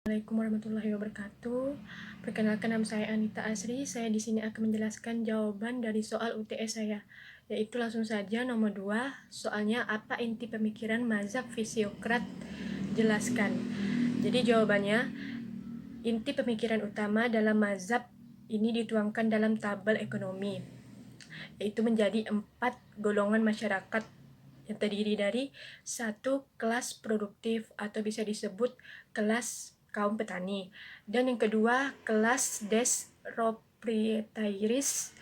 Assalamualaikum warahmatullahi wabarakatuh. Perkenalkan, nama saya Anita Asri. Saya di sini akan menjelaskan jawaban dari soal UTS saya, yaitu langsung saja nomor 2. Soalnya, apa inti pemikiran mazhab Fisiokrat? Jelaskan. Jadi jawabannya, inti pemikiran utama dalam mazhab ini dituangkan dalam tabel ekonomi, yaitu menjadi 4 golongan masyarakat yang terdiri dari 1. Kelas produktif atau bisa disebut kelas kaum petani, dan yang kedua kelas des proprietaris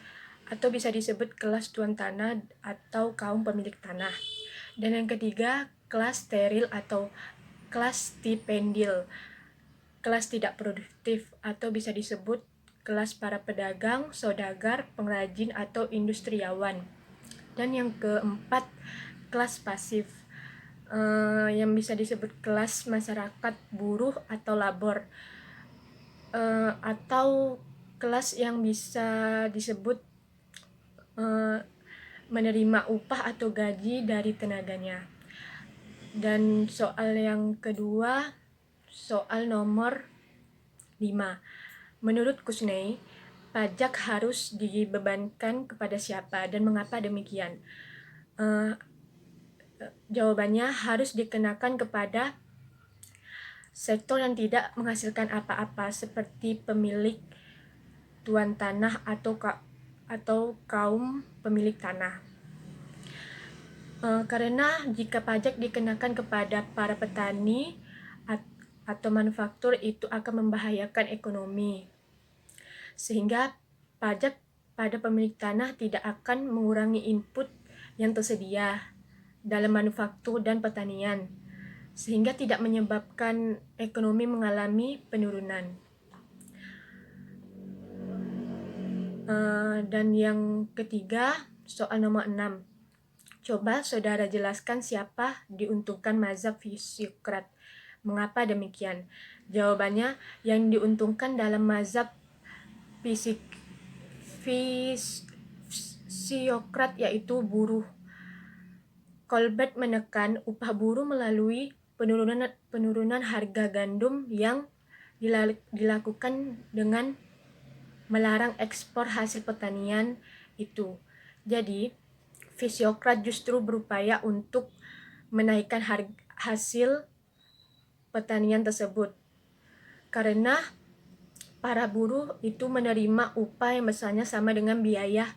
atau bisa disebut kelas tuan tanah atau kaum pemilik tanah, dan yang ketiga kelas steril atau kelas stipendil, kelas tidak produktif atau bisa disebut kelas para pedagang, saudagar, pengrajin atau industriawan, dan yang keempat kelas pasif yang bisa disebut kelas masyarakat buruh atau labor, atau kelas yang bisa disebut menerima upah atau gaji dari tenaganya. Dan soal yang kedua, soal nomor 5. Menurut Kusney, pajak harus dibebankan kepada siapa dan mengapa demikian? Jawabannya harus dikenakan kepada sektor yang tidak menghasilkan apa-apa seperti pemilik tuan tanah atau kaum pemilik tanah. Karena jika pajak dikenakan kepada para petani atau manufaktur, itu akan membahayakan ekonomi, sehingga pajak pada pemilik tanah tidak akan mengurangi input yang tersedia dalam manufaktur dan pertanian, sehingga tidak menyebabkan ekonomi mengalami penurunan. Dan yang ketiga, soal nomor 6. Coba saudara jelaskan siapa diuntungkan mazhab Fisiokrat. Mengapa demikian? Jawabannya, yang diuntungkan dalam mazhab Fisiokrat yaitu buruh. Colbert menekan upah buruh melalui penurunan harga gandum yang dilakukan dengan melarang ekspor hasil pertanian itu. Jadi, Fisiokrat justru berupaya untuk menaikkan hasil pertanian tersebut, karena para buruh itu menerima upah yang besarnya sama dengan biaya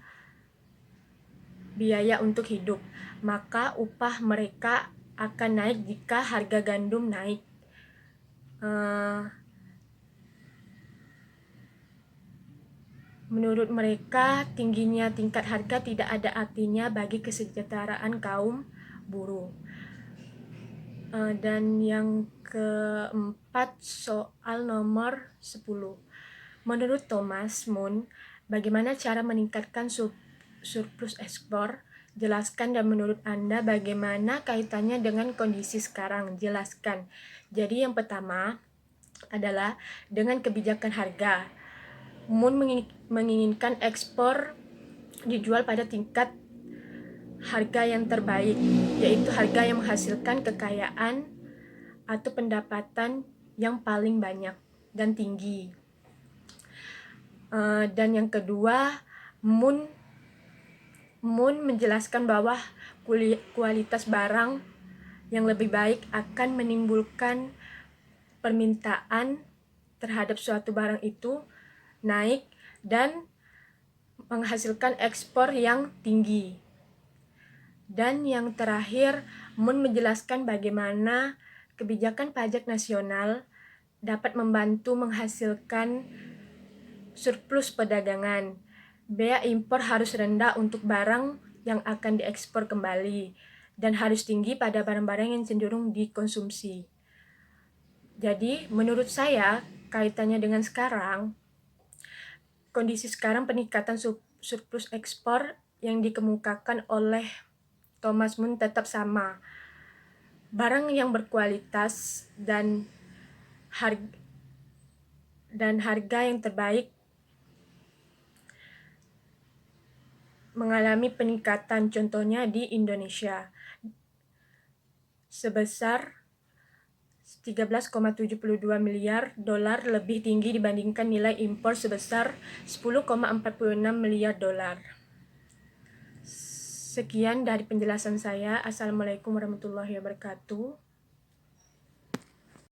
untuk hidup, maka upah mereka akan naik jika harga gandum naik. Menurut mereka, tingginya tingkat harga tidak ada artinya bagi kesejahteraan kaum buruh. Dan yang keempat, soal nomor 10. Menurut Thomas Moon, bagaimana cara meningkatkan surplus ekspor? Jelaskan, dan menurut Anda bagaimana kaitannya dengan kondisi sekarang? Jelaskan. Jadi yang pertama adalah dengan kebijakan harga. Moon menginginkan ekspor dijual pada tingkat harga yang terbaik, yaitu harga yang menghasilkan kekayaan atau pendapatan yang paling banyak dan tinggi. Dan yang kedua, Moon menjelaskan bahwa kualitas barang yang lebih baik akan menimbulkan permintaan terhadap suatu barang itu naik dan menghasilkan ekspor yang tinggi. Dan yang terakhir, Moon menjelaskan bagaimana kebijakan pajak nasional dapat membantu menghasilkan surplus perdagangan. Bea impor harus rendah untuk barang yang akan diekspor kembali, dan harus tinggi pada barang-barang yang cenderung dikonsumsi. Jadi, menurut saya, kaitannya dengan sekarang, kondisi sekarang, peningkatan surplus ekspor yang dikemukakan oleh Thomas Moon tetap sama. Barang yang berkualitas dan harga yang terbaik mengalami peningkatan, contohnya di Indonesia sebesar 13,72 miliar dolar lebih tinggi dibandingkan nilai impor sebesar 10,46 miliar dolar. Sekian dari penjelasan saya. Assalamualaikum warahmatullahi wabarakatuh.